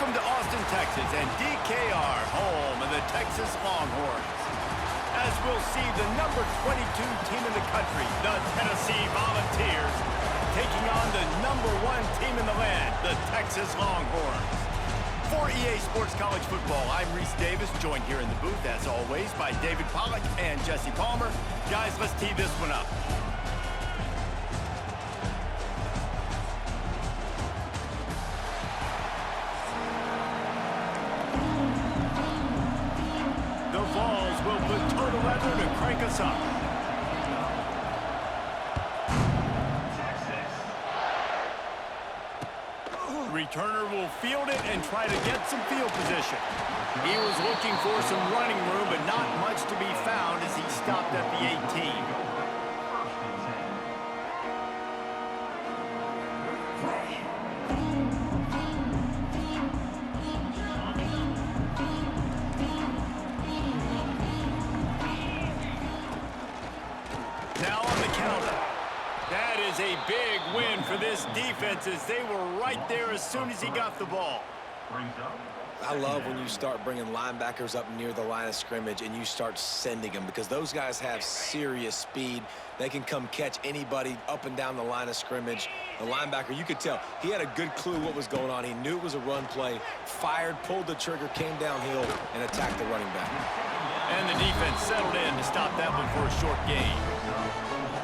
Welcome to Austin, Texas, and DKR, home of the Texas Longhorns. As we'll see, the number 22 team in the country, the Tennessee Volunteers, taking on the number 1 team in the land, the Texas Longhorns. For EA Sports College Football, I'm Reese Davis, joined here in the booth, as always, by David Pollack and Jesse Palmer. Guys, let's tee this one up. The Vols will put total leather to crank us up. Returner will field it and try to get some field position. He was looking for some running room, but not much to be found as he stopped at the 18. Now on the counter. That is a big win for this defense as they were right there as soon as he got the ball. I love when you start bringing linebackers up near the line of scrimmage and you start sending them, because those guys have serious speed. They can come catch anybody up and down the line of scrimmage. The linebacker, you could tell, he had a good clue what was going on. He knew it was a run play, fired, pulled the trigger, came downhill, and attacked the running back. And the defense settled in to stop that one for a short gain.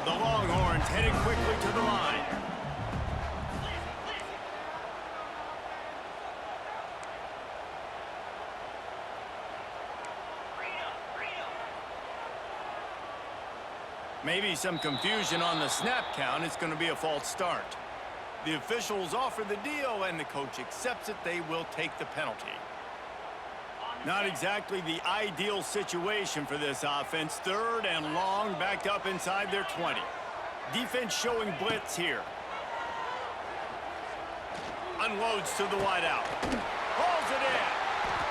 The Longhorns headed quickly to the line. Maybe some confusion on the snap count. It's going to be a false start. The officials offer the deal, and the coach accepts it. They will take the penalty. Not exactly the ideal situation for this offense. 3rd and long, backed up inside their 20. Defense showing blitz here. Unloads to the wideout. Hauls it in.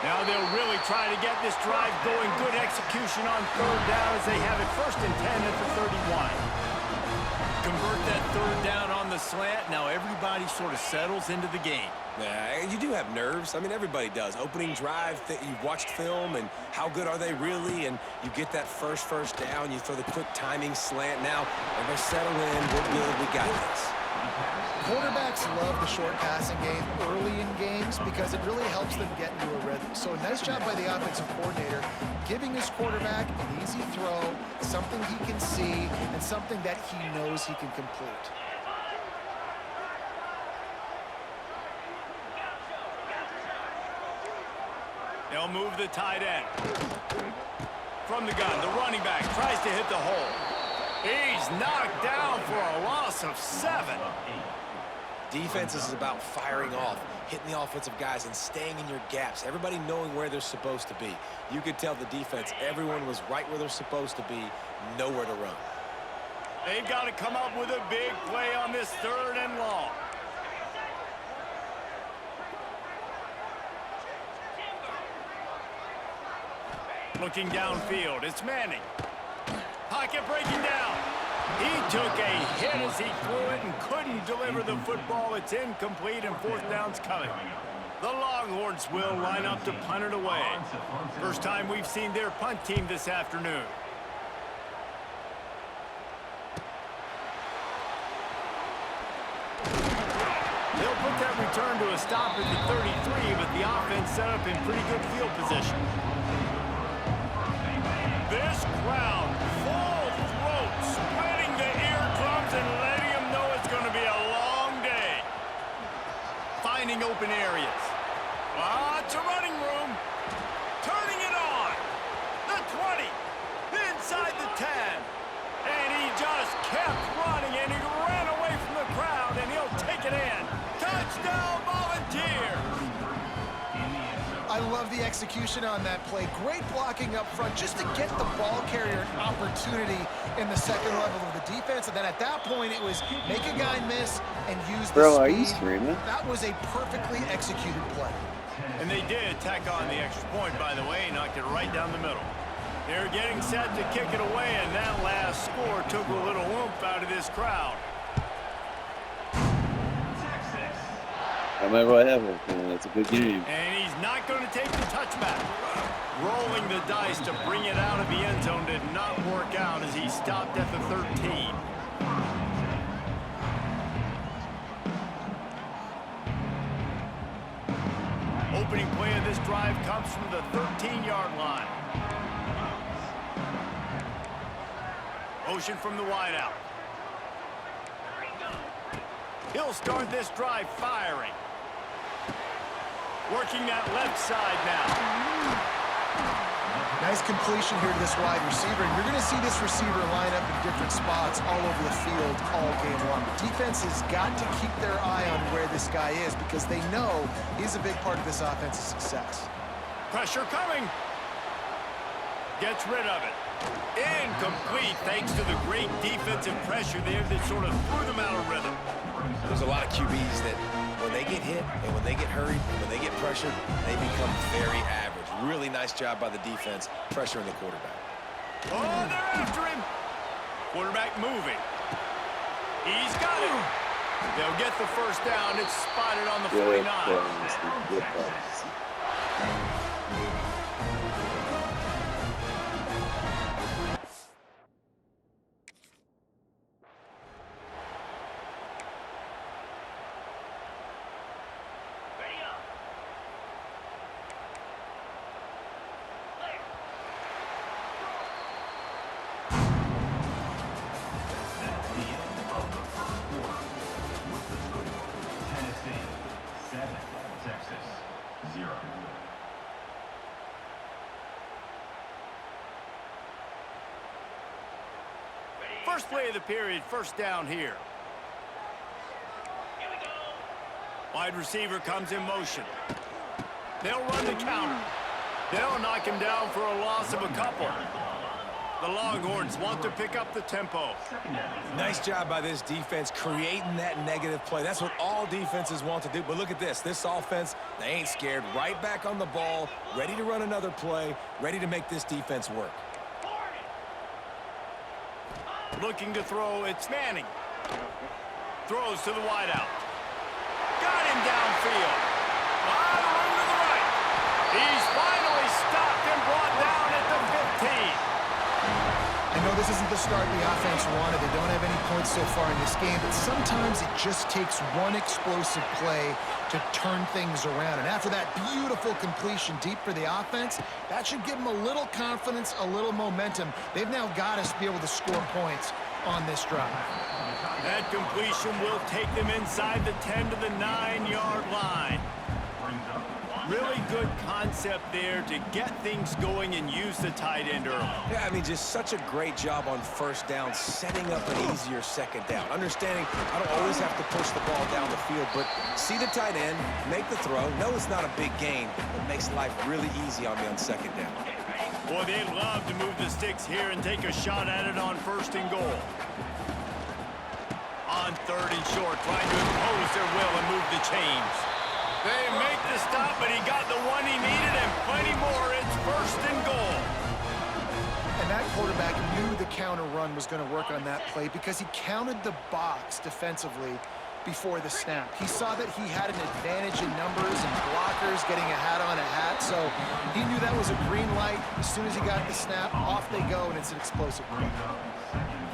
Now they'll really try to get this drive going. Good execution on 3rd down as they have it 1st and 10 at the 31. Convert that 3rd down on the slant. Now everybody sort of settles into the game. Yeah, you do have nerves. I mean, everybody does. Opening drive, you've watched film, and how good are they really? And you get that first down, you throw the quick timing slant. Now, everybody settle in, we're good, we got this. Quarterbacks love the short passing game early in games because it really helps them get into a rhythm. So a nice job by the offensive coordinator, giving his quarterback an easy throw, something he can see, and something that he knows he can complete. They'll move the tight end. From the gun, the running back tries to hit the hole. He's knocked down for a loss of 7. Defense is about firing off, hitting the offensive guys, and staying in your gaps. Everybody knowing where they're supposed to be. You could tell the defense, everyone was right where they're supposed to be, nowhere to run. They've got to come up with a big play on this 3rd and long. Looking downfield, it's Manning. Pocket breaking down. He took a hit as he threw it and couldn't deliver the football. It's incomplete and 4th down's coming. The Longhorns will line up to punt it away. First time we've seen their punt team this afternoon. They'll put that return to a stop at the 33, but the offense set up in pretty good field position. This crowd, full throat, splitting the eardrums and letting them know it's going to be a long day. Finding open areas. Lots of running room. Turning it on. The 20. Inside the 10. And he just kept running, and he ran away from the crowd, and he'll take it in. Touchdown, Volunteers. I love the execution on that play. Great blocking up front just to get the ball carrier an opportunity in the second level of the defense. And then at that point, it was make a guy miss and use the Bro, speed. are you streaming? That was a perfectly executed play. And they did tack on the extra point, by the way, knocked it right down the middle. They're getting set to kick it away, and that last score took a little oomph out of this crowd. I might right have it, man. That's a good game. And he's not going to take the touchback. Rolling the dice to bring it out of the end zone did not work out as he stopped at the 13. Opening play of this drive comes from the 13-yard line. Motion from the wideout. He'll start this drive firing. Working that left side now. Nice completion here to this wide receiver, and you're going to see this receiver line up in different spots all over the field all game long. The defense has got to keep their eye on where this guy is because they know he's a big part of this offense's success. Pressure coming. Gets rid of it. Incomplete thanks to the great defensive pressure there that sort of threw them out of rhythm. There's a lot of QBs that when they get hit and when they get hurried and when they get pressured, they become very average. Really nice job by the defense pressuring the quarterback. Oh, they're after him. Quarterback moving. He's got it. They'll get the first down. It's spotted on the 49. Good pass. First play of the period, first down here. Wide receiver comes in motion. They'll run the counter. They'll knock him down for a loss of a couple. The Longhorns want to pick up the tempo. Nice job by this defense creating that negative play. That's what all defenses want to do. But look at this. This offense, they ain't scared. Right back on the ball, ready to run another play, ready to make this defense work. Looking to throw, it's Manning. Throws to the wideout. Got him downfield. On the room to the right. He's finally stopped and brought down at the 15. I know this isn't the start the offense wanted. They don't have any points so far in this game, but sometimes it just takes one explosive play to turn things around. And after that beautiful completion deep for the offense, that should give them a little confidence, a little momentum. They've now got us to be able to score points on this drive. That completion will take them inside the 10 to the 9-yard line. Really good concept there to get things going and use the tight end early. Yeah, I mean, just such a great job on first down, setting up an easier second down. Understanding I don't always have to push the ball down the field, but see the tight end, make the throw. No, it's not a big gain, but makes life really easy on me on second down. Boy, they'd love to move the sticks here and take a shot at it on first and goal. On third and short, trying to impose their will and move the chains. They make the stop, but he got the one he needed and plenty more. It's first and goal. And that quarterback knew the counter run was going to work on that play because he counted the box defensively before the snap. He saw that he had an advantage in numbers and blockers, getting a hat on a hat, so he knew that was a green light. As soon as he got the snap, off they go, and it's an explosive play.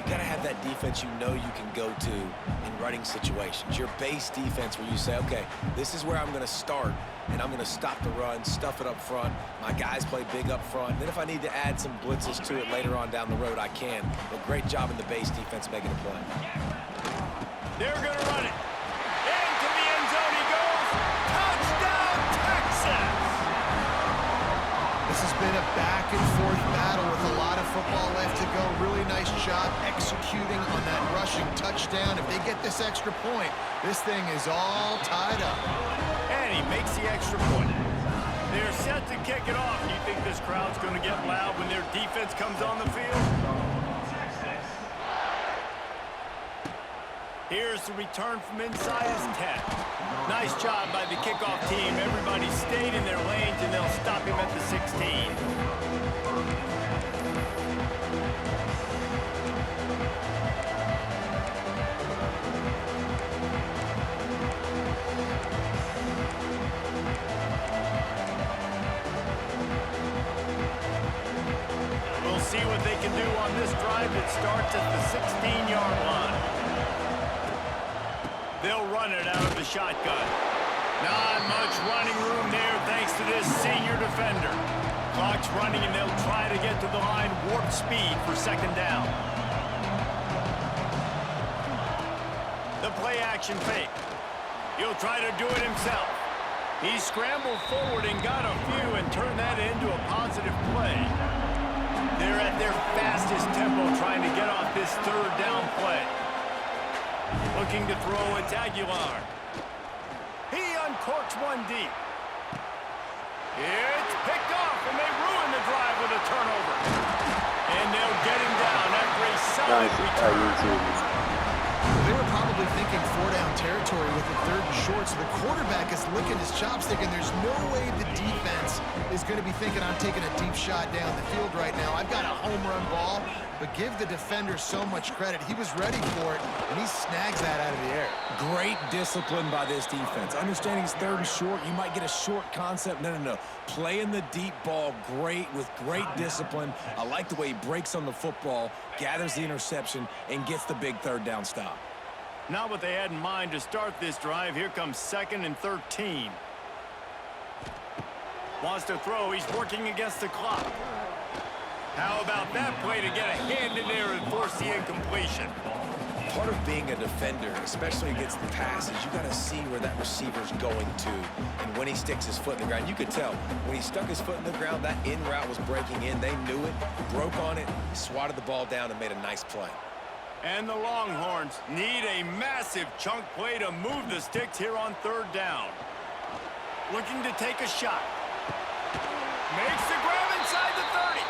You got to have that defense you know you can go to in running situations. Your base defense where you say, okay, this is where I'm going to start, and I'm going to stop the run, stuff it up front. My guys play big up front. Then if I need to add some blitzes to it later on down the road, I can. But great job in the base defense making a play. They're going to run it. Into the end zone he goes. Touchdown, Texas! This has been a back-and-forth battle with a lot of football left to go. Really nice job executing on that rushing touchdown. If they get this extra point, this thing is all tied up. And he makes the extra point. They're set to kick it off. Do you think this crowd's going to get loud when their defense comes on the field? Here's the return from inside his 10. Nice job by the kickoff team. Everybody stayed in their lanes, and they'll stop him at the 16. It starts at the 16-yard line. They'll run it out of the shotgun. Not much running room there thanks to this senior defender. Clock's running, and they'll try to get to the line warp speed for second down. The play-action fake. He'll try to do it himself. He scrambled forward and got a few and turned that into a positive play. They're at their fastest tempo trying to get off this third down play. Looking to throw, it's Aguilar. He uncorks one deep. It's picked off, and they ruin the drive with a turnover. And they'll get him down after a solid return. They were probably thinking four-down territory with the third and short, so the quarterback is licking his chops thinking there's no way the defense is going to be thinking I'm taking a deep shot down the field right now. I've got a home run ball, but give the defender so much credit. He was ready for it, and he snags that out of the air. Great discipline by this defense. Understanding it's third and short, you might get a short concept. No. Playing the deep ball great with great discipline. I like the way he breaks on the football, gathers the interception, and gets the big third down stop. Not what they had in mind to start this drive. Here comes 2nd and 13. Wants to throw. He's working against the clock. How about that play to get a hand in there and force the incompletion? Part of being a defender, especially against the pass, is you got to see where that receiver's going to and when he sticks his foot in the ground. You could tell when he stuck his foot in the ground, that in route was breaking in. They knew it, broke on it, swatted the ball down, and made a nice play. And the Longhorns need a massive chunk play to move the sticks here on third down. Looking to take a shot. Makes the grab inside the 30.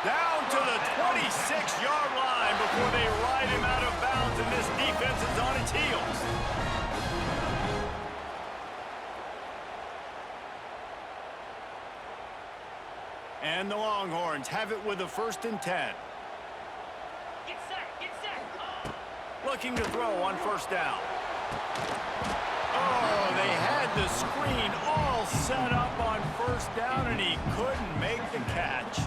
Down to the 26-yard line before they ride him out of bounds, and this defense is on its heels. And the Longhorns have it with a 1st and 10. Looking to throw on 1st down. Oh, they had the screen all set up on 1st down, and he couldn't make the catch.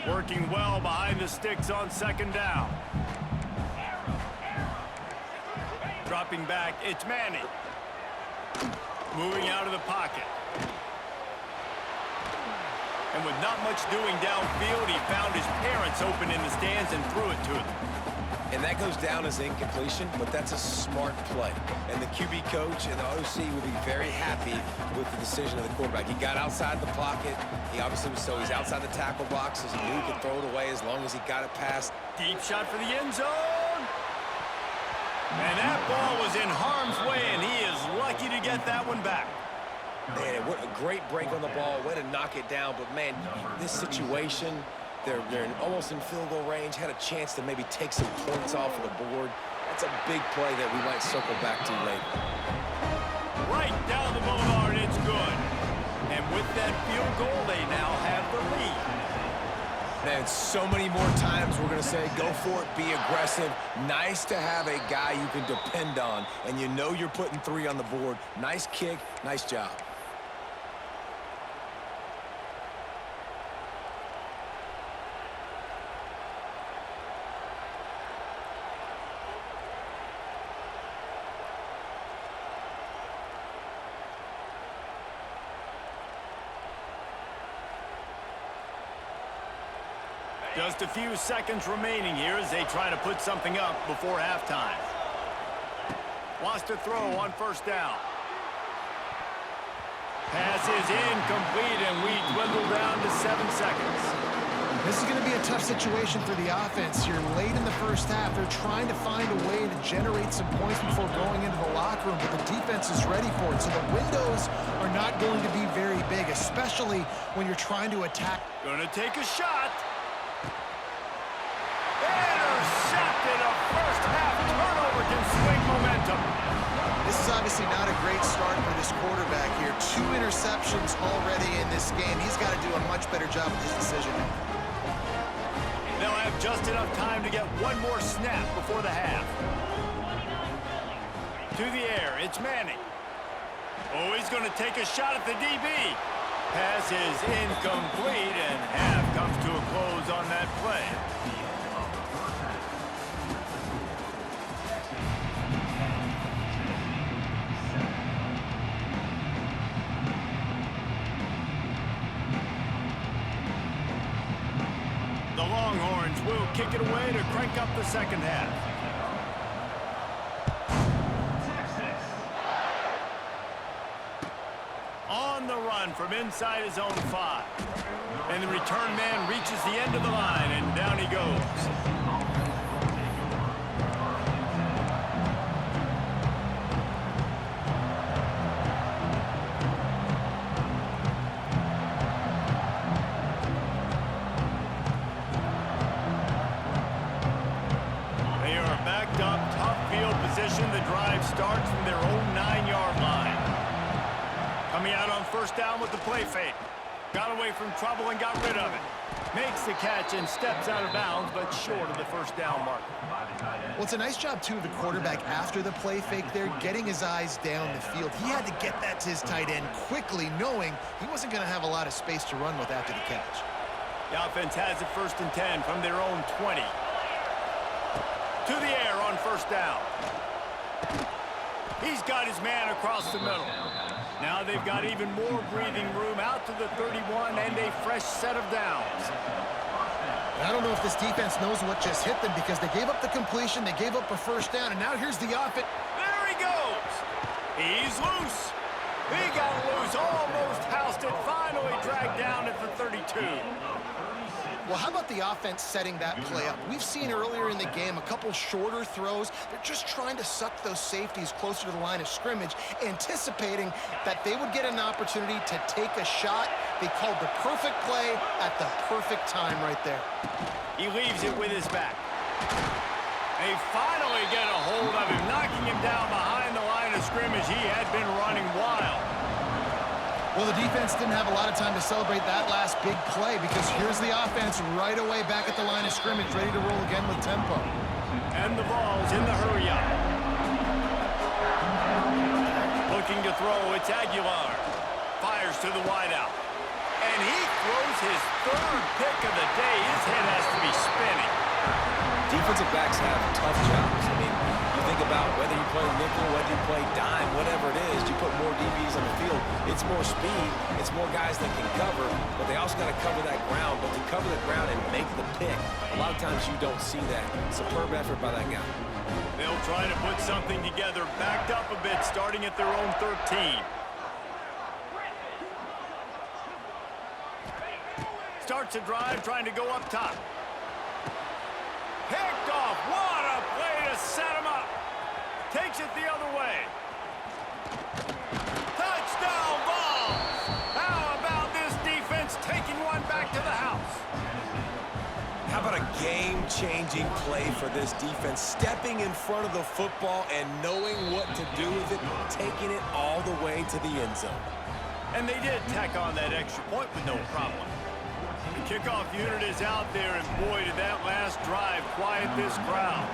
Working well behind the sticks on 2nd down. Dropping back, it's Manning. Moving out of the pocket. And with not much doing downfield, he found his parents open in the stands and threw it to them. And that goes down as incompletion, but that's a smart play. And the QB coach and the OC will be very happy with the decision of the quarterback. He got outside the pocket. He obviously was he's outside the tackle boxes. He knew he could throw it away as long as he got it past. Deep shot for the end zone. And that ball was in harm's way, and he is lucky to get that one back. Man, what a great break on the ball. Way to knock it down. But, man, this situation, they're almost in field goal range. Had a chance to maybe take some points off of the board. That's a big play that we might circle back to later. Right down the boulevard, it's good. And with that field goal, they now have the lead. Man, so many more times we're going to say, go for it, be aggressive. Nice to have a guy you can depend on, and you know you're putting 3 on the board. Nice kick, nice job. Just a few seconds remaining here as they try to put something up before halftime. Wants to throw on 1st down. Pass is incomplete, and we dwindle down to 7 seconds. This is going to be a tough situation for the offense here. Late in the 1st half, they're trying to find a way to generate some points before going into the locker room, but the defense is ready for it. So the windows are not going to be very big, especially when you're trying to attack. Going to take a shot. Intercepted. A 1st half turnover can swing momentum. This is obviously not a great start for this quarterback here. 2 interceptions already in this game. He's got to do a much better job with his decision making. They'll have just enough time to get one more snap before the half. To the air, it's Manning. Oh, he's going to take a shot at the DB. Pass is incomplete, and half comes to a close on that play. The Longhorns will kick it away to crank up the second half. On the run from inside his own 5. And the return man reaches the end of the line, and down he goes. They are backed up, tough field position. The drive starts from their own 9-yard line. Coming out on first down with the play fake. Got away from trouble and got rid of it. Makes the catch and steps out of bounds, but short of the first down mark. Well, it's a nice job, too, of the quarterback after the play fake there, getting his eyes down the field. He had to get that to his tight end quickly, knowing he wasn't going to have a lot of space to run with after the catch. The offense has it 1st and 10 from their own 20. To the air on first down. He's got his man across the middle. Now they've got even more breathing room out to the 31 and a fresh set of downs. I don't know if this defense knows what just hit them because they gave up the completion, they gave up a first down, and now here's the offense. There he goes. He's loose. He got loose, almost housed it, finally dragged down at the 32. Well, how about the offense setting that play up? We've seen earlier in the game a couple shorter throws. They're just trying to suck those safeties closer to the line of scrimmage, anticipating that they would get an opportunity to take a shot. They called the perfect play at the perfect time right there. He leaves it with his back. They finally get a hold of him, knocking him down behind the line of scrimmage. He had been running wild. Well, the defense didn't have a lot of time to celebrate that last big play because here's the offense right away back at the line of scrimmage, ready to roll again with tempo. And the ball's in the hurry-up. Looking to throw, it's Aguilar. Fires to the wideout. And he throws his 3rd pick of the day. His head has to be spinning. Defensive backs have tough jobs. I mean, you think about whether you play nickel, whether you play dime, whatever it is, you put more DBs on the field. It's more speed, it's more guys that can cover, but they also got to cover that ground. But to cover the ground and make the pick, a lot of times you don't see that. Superb effort by that guy. They'll try to put something together, backed up a bit, starting at their own 13. Starts a drive, trying to go up top. Picked off. What a play to set him up. Takes it the other way. Touchdown ball. How about this defense taking one back to the house? How about a game-changing play for this defense? Stepping in front of the football and knowing what to do with it, taking it all the way to the end zone. And they did tack on that extra point with no problem. The kickoff unit is out there, and boy, did that last drive quiet this crowd.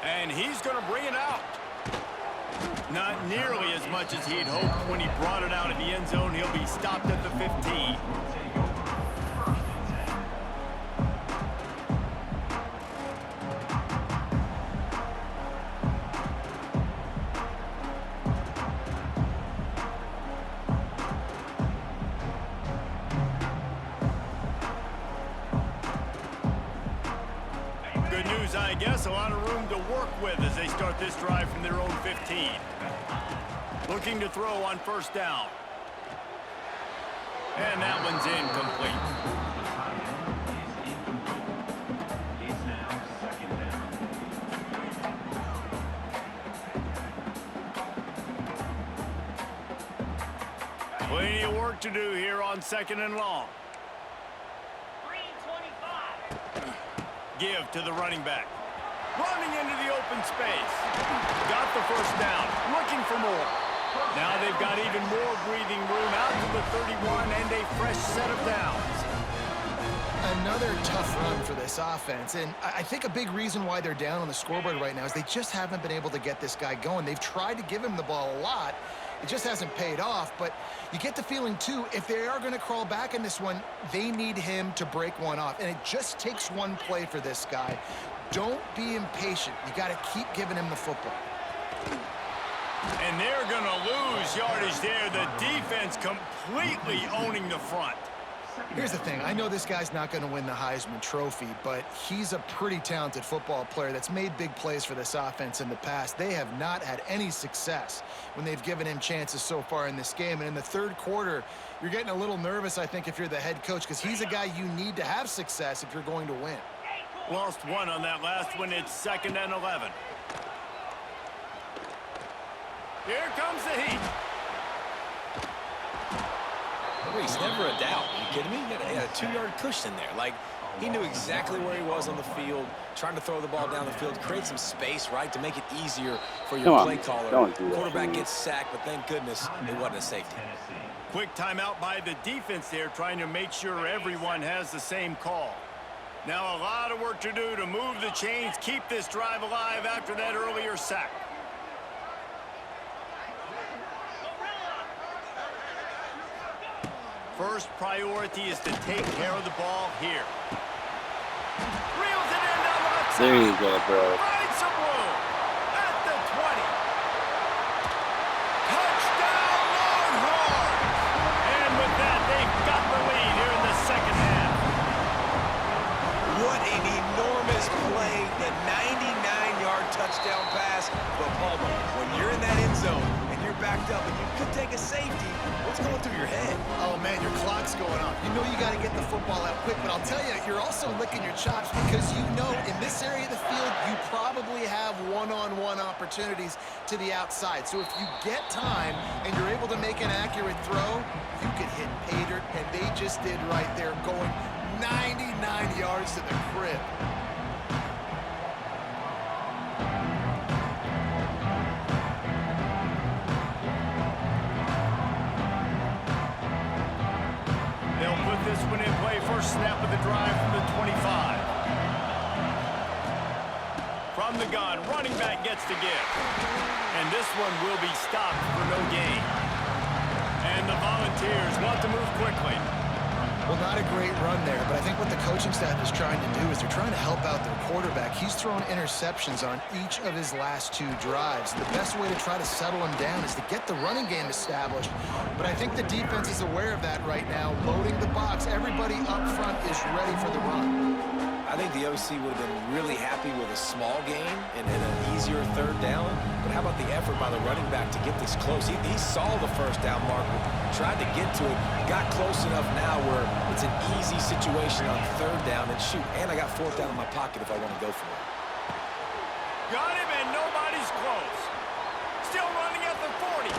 And he's going to bring it out. Not nearly as much as he'd hoped when he brought it out of the end zone. He'll be stopped at the 15. Good news, I guess. A lot of room to work with as they start this drive from their own 15. Looking to throw on first down. And that one's incomplete. Plenty of work to do here on 2nd and long. Give to the running back. Running into the open space. Got the first down. Looking for more. Now they've got even more breathing room out to the 31 and a fresh set of downs. Another tough run for this offense, and I think a big reason why they're down on the scoreboard right now is they just haven't been able to get this guy going. They've tried to give him the ball a lot. It just hasn't paid off, but you get the feeling, too, if they are going to crawl back in this one, they need him to break one off, and it just takes one play for this guy. Don't be impatient. You got to keep giving him the football. And they're going to lose yardage there. The defense completely owning the front. Here's the thing. I know this guy's not going to win the Heisman Trophy, but he's a pretty talented football player that's made big plays for this offense in the past. They have not had any success when they've given him chances so far in this game. And in the third quarter, you're getting a little nervous, I think, if you're the head coach, because he's a guy you need to have success if you're going to win. Lost one on that last one. It's 2nd and 11. Here comes the heat. He's never a doubt. Are you kidding me? He had a 2-yard cushion there. Like, he knew exactly where he was on the field, trying to throw the ball down the field, create some space, right, to make it easier for your play caller. Quarterback gets sacked, but thank goodness it wasn't a safety. Quick timeout by the defense there, trying to make sure everyone has the same call. Now a lot of work to do to move the chains, keep this drive alive after that earlier sack. First priority is to take care of the ball here. Reels it in down the left side. There you go, bro. Finds some room at the 20. Touchdown, Longhorns! And with that, they've got the lead here in the second half. What an enormous play, the 99-yard touchdown pass. But, Palmer, when you're in that end zone and you're backed up and you could take a safety, what's going through your head? Oh, man, your clock's going off. You know you got to get the football out quick, but I'll tell you, you're also licking your chops because you know in this area of the field, you probably have one-on-one opportunities to the outside. So if you get time and you're able to make an accurate throw, you can hit pay dirt, and they just did right there, going 99 yards to the crib. They'll put this one in play. First snap of the drive from the 25. From the gun, running back gets the give. And this one will be stopped for no gain. And the Volunteers want to move quickly. Well, not a great run there, but I think what the coaching staff is trying to do is they're trying to help out their quarterback. He's thrown interceptions on each of his last 2 drives. The best way to try to settle him down is to get the running game established. But I think the defense is aware of that right now, loading the box. Everybody up front is ready for the run. I think the OC would have been really happy with a small game and an easier third down. But how about the effort by the running back to get this close? He saw the first down marker, tried to get to it, got close enough now where it's an easy situation on third down. And shoot, and I got 4th down in my pocket if I want to go for it. Got him, and nobody's close. Still running at the 40.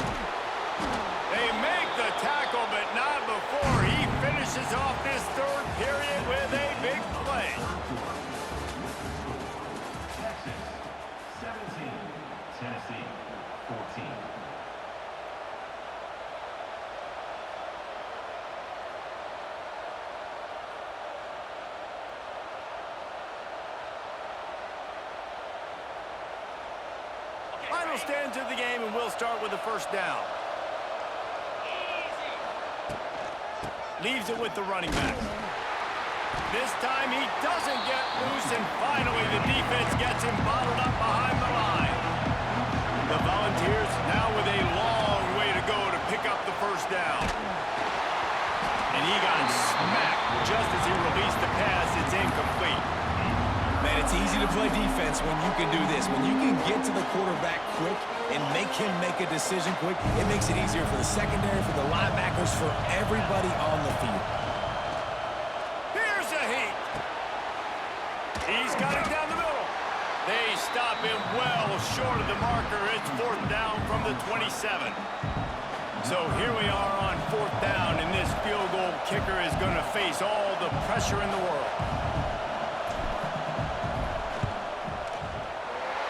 They make the tackle, but not before he finishes off this third period with a big play. Texas 17, Tennessee 14. Final stands of the game, and we'll start with the first down. Leaves it with the running back. This time he doesn't get loose, and finally the defense gets him bottled up behind the line. The Volunteers now with a long way to go to pick up the first down. And he got smacked just as he released the pass. It's incomplete. Man, it's easy to play defense when you can do this. When you can get to the quarterback quick and make him make a decision quick, it makes it easier for the secondary, for the linebackers, for everybody on the field. Here's a heat. He's got it down the middle. They stop him well short of the marker. It's 4th down from the 27. So here we are on 4th down, and this field goal kicker is going to face all the pressure in the world.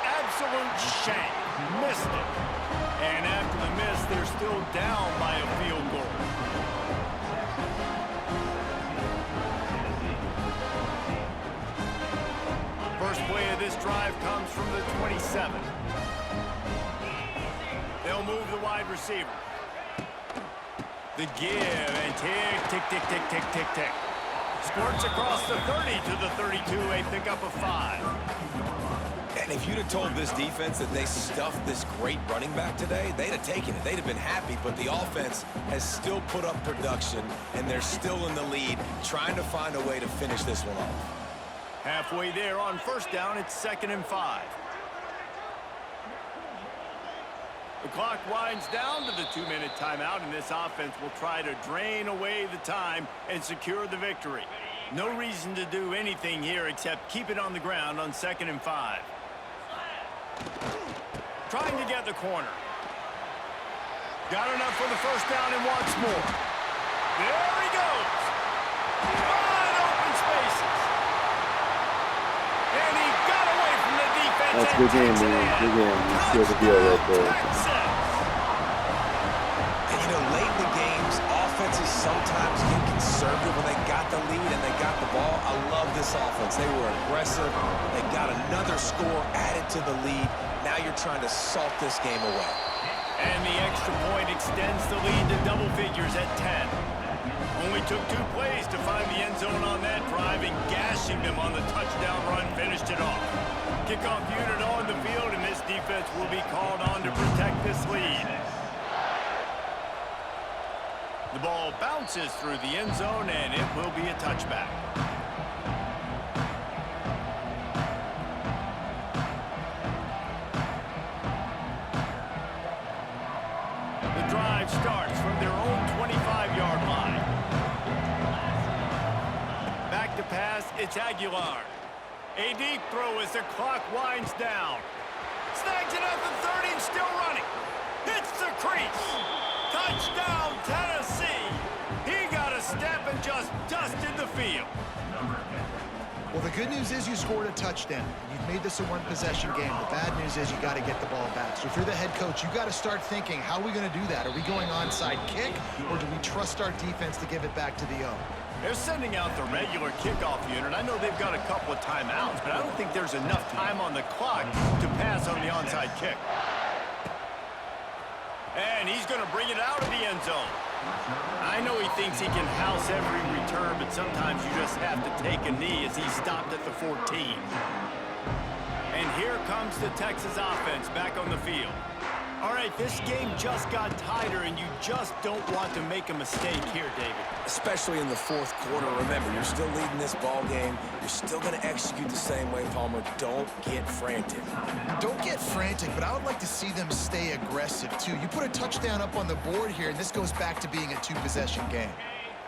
Absolute shank. Missed it. And after the miss, they're still down by a field goal. drive comes from the 27. They'll move the wide receiver. The give and tick, tick, tick, tick, tick, tick, tick. Squirts across the 30 to the 32, a pickup of 5. And if you'd have told this defense that they stuffed this great running back today, they'd have taken it. They'd have been happy, but the offense has still put up production, and they're still in the lead, trying to find a way to finish this one off. Halfway there on first down, it's 2nd and 5. The clock winds down to the 2-minute timeout, and this offense will try to drain away the time and secure the victory. No reason to do anything here except keep it on the ground on 2nd and 5. Trying to get the corner. Got enough for the first down and wants more. There he goes. Wide open spaces. And he got away from the defense. That's a good game, man. Good game. You seal the deal right there. And, you know, late in the games, offenses sometimes get conservative when they got the lead and they got the ball. I love this offense. They were aggressive. They got another score added to the lead. Now you're trying to salt this game away. And the extra point extends the lead to double figures at 10. Only took 2 plays to find the end zone on that drive, and gashing them on the touchdown run finished it off. Kickoff unit on the field, and this defense will be called on to protect this lead. The ball bounces through the end zone, and it will be a touchback. The drive starts from their own 25-yard line. Back to pass, it's Aguilar. A deep throw as the clock winds down. Snags it at the 30 and still running. Hits the crease. Touchdown, Tennessee. He got a step and just dusted the field. Well, the good news is you scored a touchdown. You've made this a one-possession game. The bad news is you got to get the ball back. So if you're the head coach, you got to start thinking, how are we going to do that? Are we going onside kick, or do we trust our defense to give it back to the O? They're sending out the regular kickoff unit. I know they've got a couple of timeouts, but I don't think there's enough time on the clock to pass on the onside kick. And he's going to bring it out of the end zone. I know he thinks he can house every return, but sometimes you just have to take a knee as he stopped at the 14. And here comes the Texas offense back on the field. All right, this game just got tighter, and you just don't want to make a mistake here, David. Especially in the fourth quarter. Remember, you're still leading this ball game. You're still going to execute the same way, Palmer. Don't get frantic. Don't get frantic, but I would like to see them stay aggressive, too. You put a touchdown up on the board here, and this goes back to being a 2-possession game.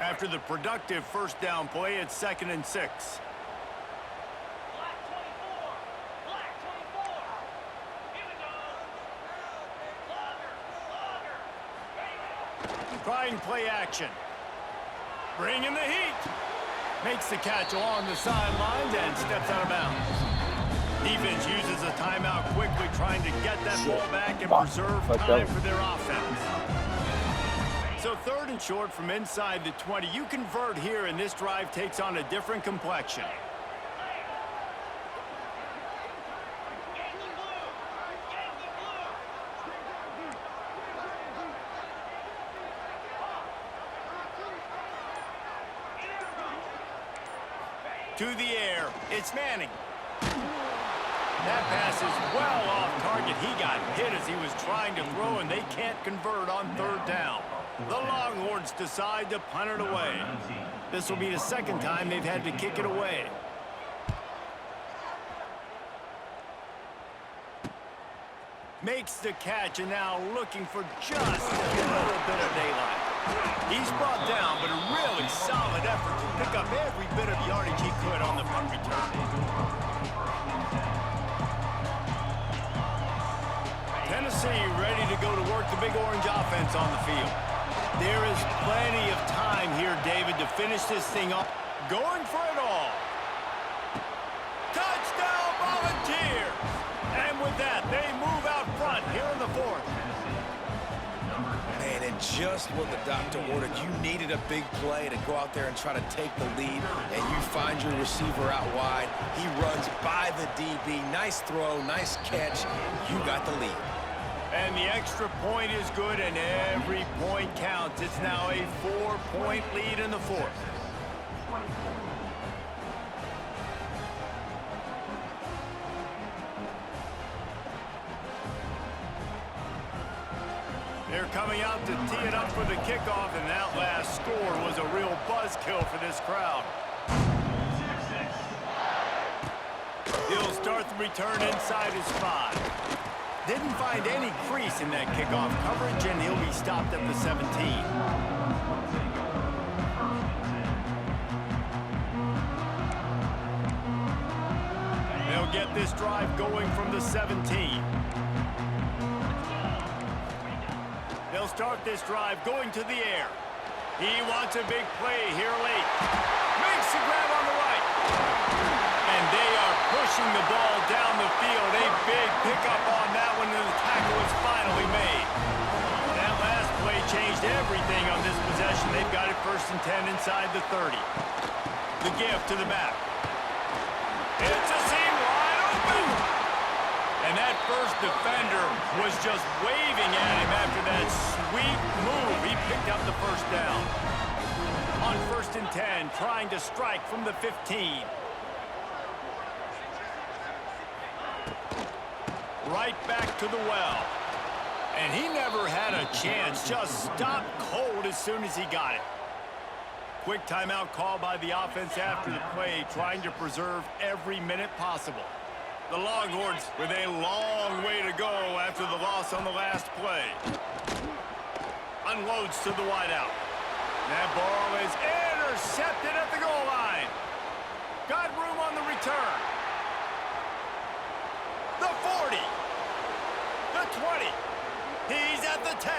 After the productive first down play, it's 2nd and 6. Trying play action. Bringing the heat. Makes the catch along the sidelines and steps out of bounds. Defense uses a timeout quickly, trying to get that ball back and preserve time for their offense. So 3rd and short from inside the 20. You convert here, and this drive takes on a different complexion. To the air, it's Manning. That pass is well off target. He got hit as he was trying to throw, and they can't convert on 3rd down. The Longhorns decide to punt it away. This will be the 2nd time they've had to kick it away. Makes the catch, and now looking for just a little bit of daylight. He's brought down, but a really solid effort to pick up every bit of yardage he could on the punt return. Tennessee ready to go to work the Big Orange offense on the field. There is plenty of time here, David, to finish this thing up. Going for it all. Touchdown, Volunteers! And with that, they move out front here in the 4th. And just what the doctor ordered. You needed a big play to go out there and try to take the lead, and you find your receiver out wide. He runs by the DB. Nice throw, nice catch. You got the lead. And the extra point is good, and every point counts. It's now a 4-point lead in the fourth. They're coming out to tee it up for the kickoff, and that last score was a real buzzkill for this crowd. He'll start the return inside his 5. Didn't find any crease in that kickoff coverage, and he'll be stopped at the 17. They'll get this drive going from the 17. They'll start this drive going to the air. He wants a big play here late. Makes the grab on the right. And they are pushing the ball down the field. A big pickup on that one, and the tackle is finally made. That last play changed everything on this possession. They've got it 1st and 10 inside the 30. The give to the back. It's a seam wide open. And that first defender was just waving at him after that sweet move. He picked up the first down. On 1st and 10, trying to strike from the 15. Right back to the well. And he never had a chance. Just stopped cold as soon as he got it. Quick timeout call by the offense after the play, trying to preserve every minute possible. The Longhorns with a long way to go after the loss on the last play. Unloads to the wideout. That ball is intercepted at the goal line. Got room on the return. The 40. The 20. He's at the 10.